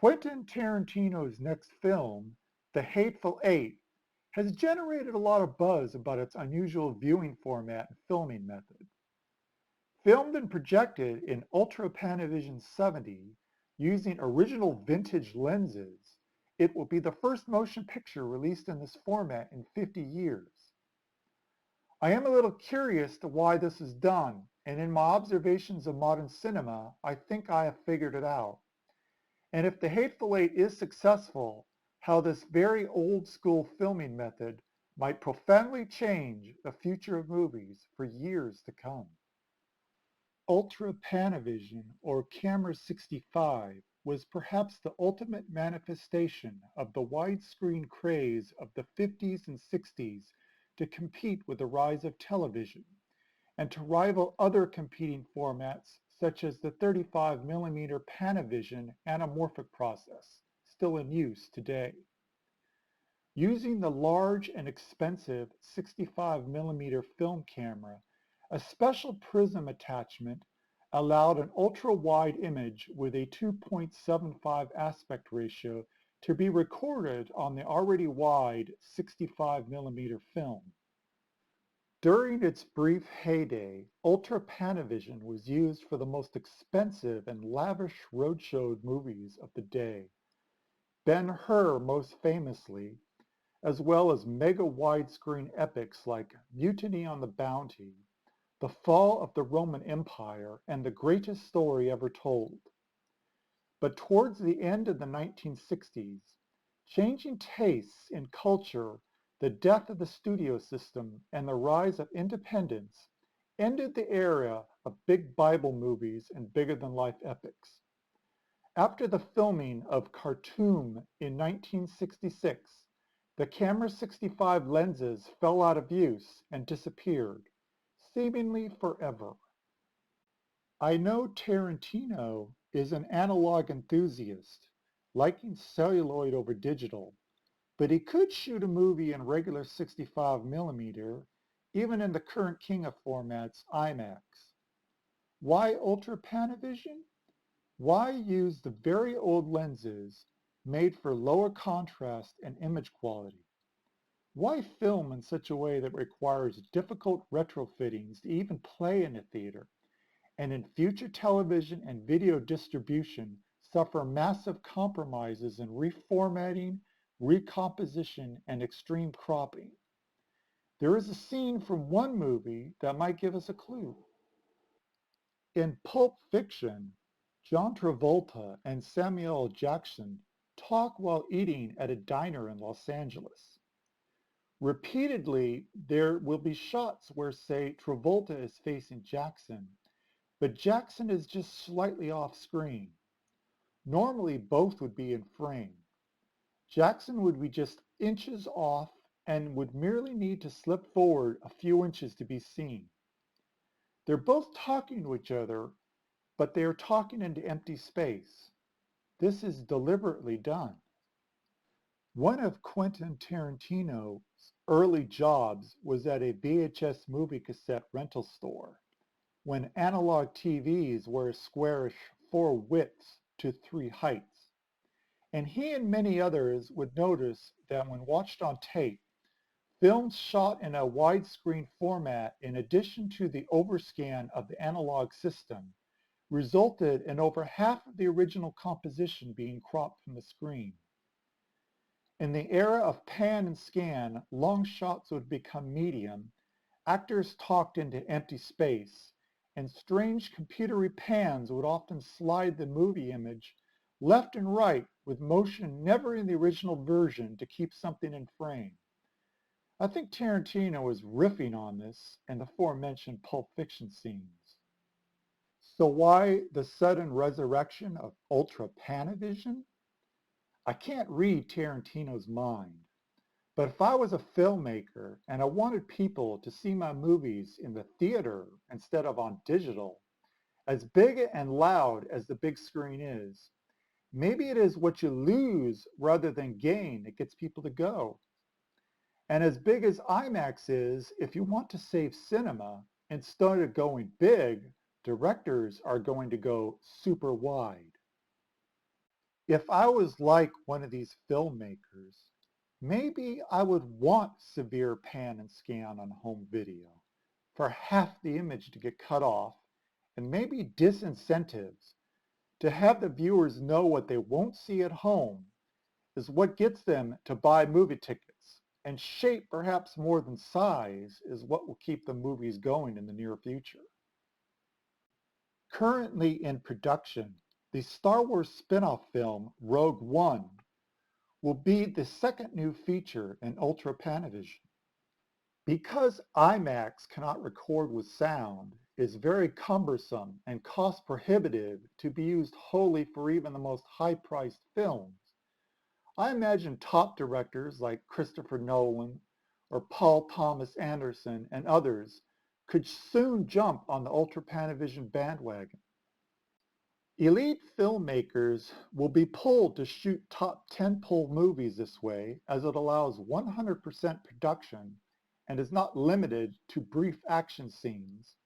Quentin Tarantino's next film, The Hateful Eight, has generated a lot of buzz about its unusual viewing format and filming method. Filmed and projected in Ultra Panavision 70 using original vintage lenses, it will be the first motion picture released in this format in 50 years. I am a little curious to why this is done, and in my observations of modern cinema, I think I have figured it out. And if The Hateful Eight is successful, how this very old school filming method might profoundly change the future of movies for years to come. Ultra Panavision, or Camera 65, was perhaps the ultimate manifestation of the widescreen craze of the 50s and 60s to compete with the rise of television and to rival other competing formats such as the 35mm Panavision anamorphic process, still in use today. Using the large and expensive 65mm film camera, a special prism attachment allowed an ultra-wide image with a 2.75 aspect ratio to be recorded on the already wide 65mm film. During its brief heyday, Ultra Panavision was used for the most expensive and lavish roadshow movies of the day. Ben-Hur most famously, as well as mega widescreen epics like Mutiny on the Bounty, The Fall of the Roman Empire, and The Greatest Story Ever Told. But towards the end of the 1960s, changing tastes in culture, the death of the studio system, and the rise of independence ended the era of big Bible movies and bigger-than-life epics. After the filming of Khartoum in 1966, the Camera 65 lenses fell out of use and disappeared, seemingly forever. I know Tarantino is an analog enthusiast, liking celluloid over digital, but he could shoot a movie in regular 65mm, even in the current king of formats, IMAX. Why Ultra Panavision? Why use the very old lenses made for lower contrast and image quality? Why film in such a way that requires difficult retrofittings to even play in a theater, and in future television and video distribution suffer massive compromises in reformatting, recomposition, and extreme cropping? There is a scene from one movie that might give us a clue. In Pulp Fiction, John Travolta and Samuel L. Jackson talk while eating at a diner in Los Angeles. Repeatedly, there will be shots where, say, Travolta is facing Jackson, but Jackson is just slightly off screen. Normally, both would be in frame. Jackson would be just inches off and would merely need to slip forward a few inches to be seen. They're both talking to each other, but they are talking into empty space. This is deliberately done. One of Quentin Tarantino's early jobs was at a VHS movie cassette rental store, when analog TVs were a squarish 4 widths to 3 heights. And he and many others would notice that when watched on tape, films shot in a widescreen format in addition to the overscan of the analog system resulted in over half of the original composition being cropped from the screen. In the era of pan and scan, long shots would become medium, actors talked into empty space, and strange computery pans would often slide the movie image left and right with motion never in the original version to keep something in frame. I think Tarantino is riffing on this in the aforementioned Pulp Fiction scenes. So why the sudden resurrection of Ultra Panavision? I can't read Tarantino's mind, but if I was a filmmaker and I wanted people to see my movies in the theater instead of on digital, as big and loud as the big screen is, maybe it is what you lose rather than gain that gets people to go. And as big as IMAX is, if you want to save cinema, instead of going big, directors are going to go super wide. If I was like one of these filmmakers, maybe I would want severe pan and scan on home video for half the image to get cut off, and maybe disincentives to have the viewers know what they won't see at home is what gets them to buy movie tickets, and shape perhaps more than size is what will keep the movies going in the near future. Currently in production, the Star Wars spin-off film Rogue One will be the second new feature in Ultra Panavision. Because IMAX cannot record with sound, it's very cumbersome and cost prohibitive to be used wholly for even the most high-priced films. I imagine top directors like Christopher Nolan or Paul Thomas Anderson and others could soon jump on the Ultra Panavision bandwagon. Elite filmmakers will be pulled to shoot top tentpole movies this way, as it allows 100% production and is not limited to brief action scenes,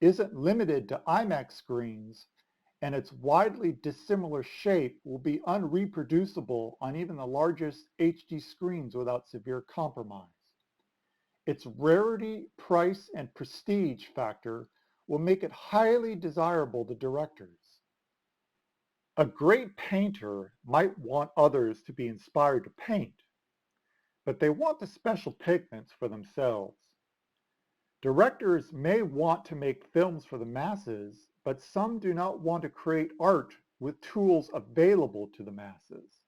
isn't limited to IMAX screens, and its widely dissimilar shape will be unreproducible on even the largest HD screens without severe compromise. Its rarity, price, and prestige factor will make it highly desirable to directors. A great painter might want others to be inspired to paint, but they want the special pigments for themselves. Directors may want to make films for the masses, but some do not want to create art with tools available to the masses.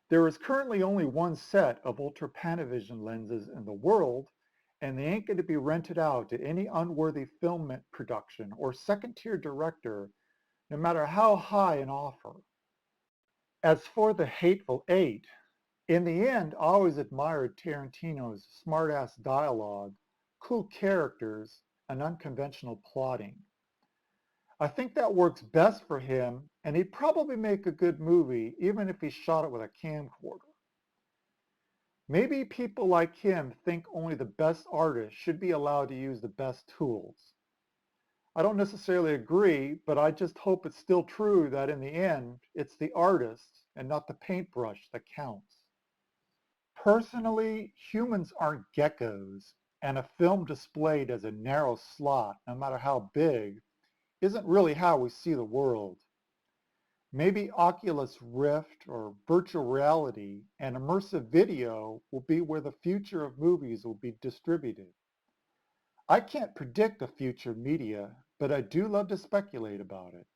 There is currently only one set of Ultra Panavision lenses in the world, and they ain't going to be rented out to any unworthy film production or second-tier director, no matter how high an offer. As for The Hateful Eight, in the end, I always admired Tarantino's smart-ass dialogue, cool characters, and unconventional plotting. I think that works best for him, and he'd probably make a good movie even if he shot it with a camcorder. Maybe people like him think only the best artists should be allowed to use the best tools. I don't necessarily agree, but I just hope it's still true that in the end, it's the artist and not the paintbrush that counts. Personally, humans aren't geckos, and a film displayed as a narrow slot, no matter how big, isn't really how we see the world. Maybe Oculus Rift or virtual reality and immersive video will be where the future of movies will be distributed. I can't predict the future of media, but I do love to speculate about it.